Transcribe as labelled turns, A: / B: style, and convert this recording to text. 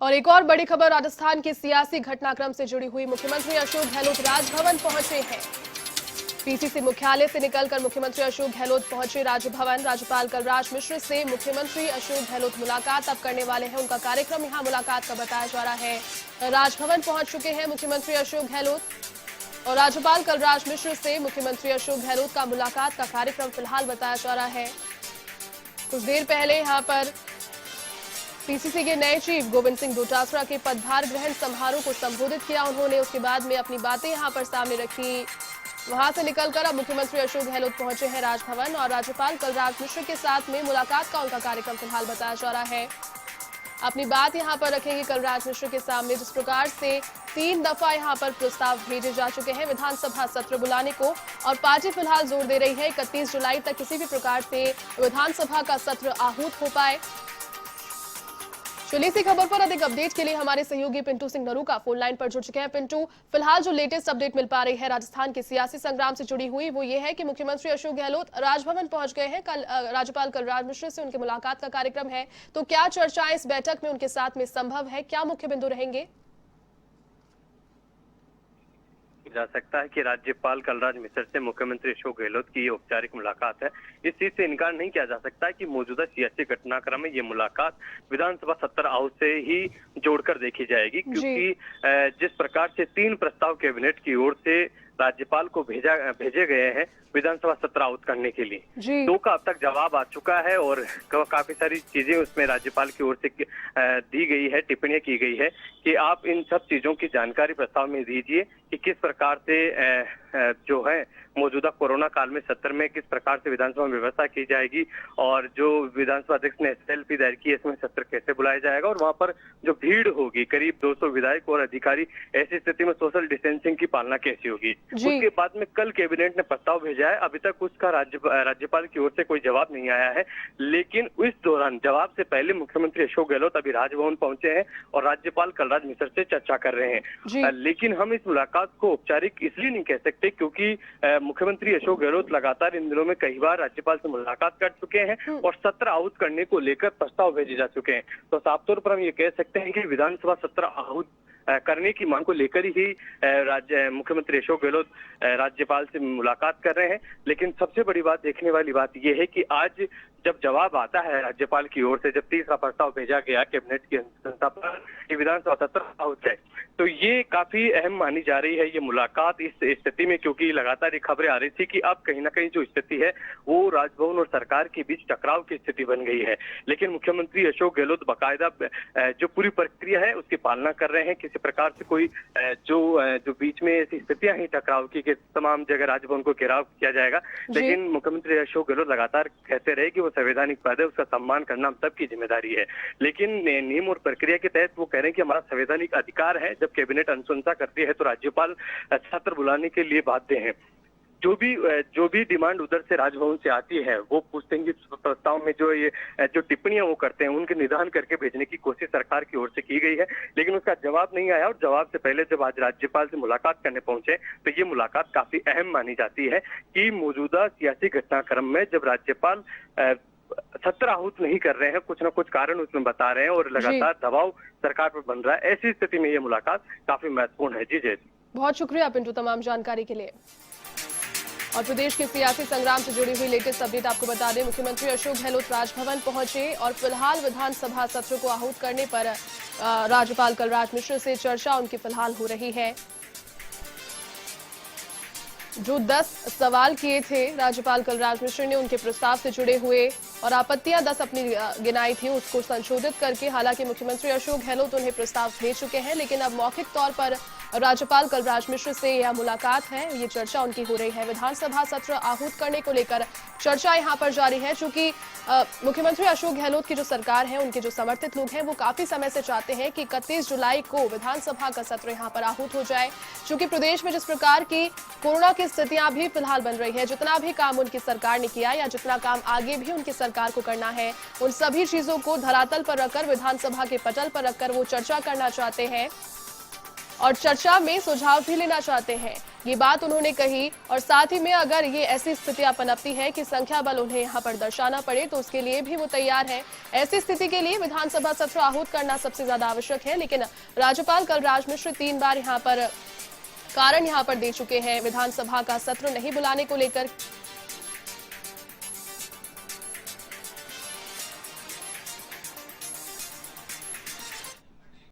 A: और एक और बड़ी खबर राजस्थान के सियासी घटनाक्रम से जुड़ी हुई। मुख्यमंत्री अशोक गहलोत राजभवन पहुंचे हैं। पीसीसी मुख्यालय से निकलकर मुख्यमंत्री अशोक गहलोत पहुंचे राजभवन। राज्यपाल कलराज मिश्र से मुख्यमंत्री अशोक गहलोत मुलाकात अब करने वाले हैं। उनका कार्यक्रम यहां मुलाकात का बताया जा रहा है। राजभवन पहुंच चुके हैं मुख्यमंत्री अशोक गहलोत और राज्यपाल कलराज मिश्र से मुख्यमंत्री अशोक गहलोत का मुलाकात का कार्यक्रम फिलहाल बताया जा रहा है। कुछ देर पहले यहां पर पीसीसी के नए चीफ गोविंद सिंह डोटासरा के पदभार ग्रहण समारोह को संबोधित किया उन्होंने। उसके बाद में अपनी बातें यहां पर सामने रखी। वहां से निकलकर अब मुख्यमंत्री अशोक गहलोत पहुंचे हैं राजभवन और राज्यपाल कलराज मिश्र के साथ में मुलाकात का उनका कार्यक्रम फिलहाल बताया जा रहा है। अपनी बात यहां पर रखेंगे कलराज मिश्र के सामने। जिस प्रकार से 3 दफा यहां पर प्रस्ताव भेजे जा चुके हैं विधानसभा सत्र बुलाने को और पार्टी फिलहाल जोर दे रही है 31 जुलाई तक किसी भी प्रकार से विधानसभा का सत्र आहूत हो पाए। चलिए इसी खबर पर अधिक अपडेट के लिए हमारे सहयोगी पिंटू सिंह नरूका फोन लाइन पर जुड़ चुके हैं। पिंटू, फिलहाल जो लेटेस्ट अपडेट मिल पा रही है राजस्थान के सियासी संग्राम से जुड़ी हुई वो ये है कि मुख्यमंत्री अशोक गहलोत राजभवन पहुंच गए हैं। कल राज्यपाल कलराज मिश्र से उनकी मुलाकात का कार्यक्रम है, तो क्या चर्चाएं इस बैठक में उनके साथ में संभव है, क्या मुख्य बिंदु रहेंगे?
B: जा सकता है कि राज्यपाल कलराज मिश्र से मुख्यमंत्री अशोक गहलोत की ये औपचारिक मुलाकात है। इस चीज से इनकार नहीं किया जा सकता कि मौजूदा सियासी घटनाक्रम में ये मुलाकात विधानसभा सत्र आउट से ही जोड़कर देखी जाएगी, क्योंकि जिस प्रकार से 3 प्रस्ताव कैबिनेट की ओर से राज्यपाल को भेजे गए हैं विधानसभा सत्र आउट करने के लिए, 2 का अब तक जवाब आ चुका है और काफी सारी चीजें उसमें राज्यपाल की ओर से दी गई है, टिप्पणियां की गई है कि आप इन सब चीजों की जानकारी प्रस्ताव में दीजिए कि किस प्रकार से जो है मौजूदा कोरोना काल में सत्र में किस प्रकार से विधानसभा में व्यवस्था की जाएगी और जो विधानसभा अध्यक्ष ने एसएलपी दायर की है इसमें सत्र कैसे बुलाया जाएगा और वहां पर जो भीड़ होगी करीब 200 विधायक और अधिकारी, ऐसी स्थिति में सोशल डिस्टेंसिंग की पालना कैसी होगी। उसके बाद में कल कैबिनेट ने प्रस्ताव भेजा है, अभी तक उसका राज्यपाल की ओर से कोई जवाब नहीं आया है, लेकिन इस दौरान जवाब से पहले मुख्यमंत्री अशोक गहलोत अभी राजभवन पहुंचे हैं और राज्यपाल कलराज मिश्र से चर्चा कर रहे हैं। लेकिन हम इस मुलाकात को औपचारिक इसलिए नहीं कह सकते क्योंकि मुख्यमंत्री अशोक गहलोत लगातार इन दिनों में कई बार राज्यपाल से मुलाकात कर चुके हैं और सत्र आहूत करने को लेकर प्रस्ताव भेजे जा चुके हैं। तो साफ तौर पर हम ये कह सकते हैं कि विधानसभा सत्र आहूत करने की मांग को लेकर ही मुख्यमंत्री अशोक गहलोत राज्यपाल से मुलाकात कर रहे हैं। लेकिन सबसे बड़ी बात, देखने वाली बात यह है कि आज जब जवाब आता है राज्यपाल की ओर से, जब तीसरा प्रस्ताव भेजा गया कैबिनेट की अनुशंसा पर कि विधानसभा सत्र आहूत है, तो ये काफी अहम मानी जा रही है ये मुलाकात इस स्थिति में, क्योंकि लगातार ये खबरें आ रही थी कि अब कहीं ना कहीं जो स्थिति है वो राजभवन और सरकार के बीच टकराव की स्थिति बन गई है। लेकिन मुख्यमंत्री अशोक गहलोत बाकायदा जो पूरी प्रक्रिया है उसकी पालना कर रहे हैं। किसी प्रकार से कोई जो बीच में ऐसी स्थितियां ही टकराव की कि तमाम जगह राजभवन को घेराव किया जाएगा, लेकिन मुख्यमंत्री अशोक गहलोत लगातार कहते रहे कि वो संवैधानिक पद है, उसका सम्मान करना हम सबकी जिम्मेदारी है। लेकिन नियम और प्रक्रिया के तहत वो कह रहे हैं कि हमारा संवैधानिक अधिकार है, जब कैबिनेट अनुशंसा करती है तो राज्यपाल सत्र बुलाने के लिए बाध्य हैं। जो भी डिमांड उधर से राजभवन से आती है वो पूछते हैं कि प्रस्ताव में जो टिप्पणियां वो करते हैं उनके निदान करके भेजने की कोशिश सरकार की ओर से की गई है, लेकिन उसका जवाब नहीं आया। और जवाब से पहले जब आज राज्यपाल से मुलाकात करने पहुंचे तो ये मुलाकात काफी अहम मानी जाती है कि मौजूदा सियासी घटनाक्रम में जब राज्यपाल सत्र आहूत नहीं कर रहे हैं, कुछ ना कुछ कारण उसमें बता रहे हैं और लगातार दबाव सरकार पर बन रहा है, ऐसी स्थिति में ये मुलाकात काफी महत्वपूर्ण है। जी जय जी,
A: बहुत शुक्रिया पिंटू तमाम जानकारी के लिए। और प्रदेश के सियासी संग्राम से जुड़ी हुई लेटेस्ट अपडेट आपको बता दें, मुख्यमंत्री अशोक गहलोत राजभवन पहुंचे और फिलहाल विधानसभा सत्र को आहूत करने पर राज्यपाल कलराज मिश्र से चर्चा उनकी फिलहाल हो रही है। जो 10 सवाल किए थे राज्यपाल कलराज मिश्र ने उनके प्रस्ताव से जुड़े हुए और आपत्तियां 10 अपनी गिनाई थी, उसको संशोधित करके हालांकि मुख्यमंत्री अशोक गहलोत उन्हें प्रस्ताव भेज चुके हैं, लेकिन अब मौखिक तौर पर राज्यपाल कलराज मिश्र से यह मुलाकात है, ये चर्चा उनकी हो रही है। विधानसभा सत्र आहूत करने को लेकर चर्चा यहां पर जारी है, चूंकि मुख्यमंत्री अशोक गहलोत की जो सरकार है, उनके जो समर्थित लोग हैं वो काफी समय से चाहते हैं कि 31 जुलाई को विधानसभा का सत्र यहां पर आहूत हो जाए। चूंकि प्रदेश में जिस प्रकार की कोरोना की स्थितियां भी फिलहाल बन रही है, जितना भी काम उनकी सरकार ने किया या जितना काम आगे भी उनकी सरकार को करना है, उन सभी चीजों को धरातल पर रखकर विधानसभा के पटल पर रखकर वो चर्चा करना चाहते हैं और चर्चा में सुझाव भी लेना चाहते हैं। ये बात उन्होंने कही और साथ ही में अगर ये ऐसी स्थितियां पनपती है कि संख्या बल उन्हें यहाँ पर दर्शाना पड़े तो उसके लिए भी वो तैयार है। ऐसी स्थिति के लिए विधानसभा सत्र आहूत करना सबसे ज्यादा आवश्यक है, लेकिन राज्यपाल कलराज मिश्र 3 बार यहाँ पर कारण यहाँ पर दे चुके हैं। विधानसभा का सत्र नहीं बुलाने को लेकर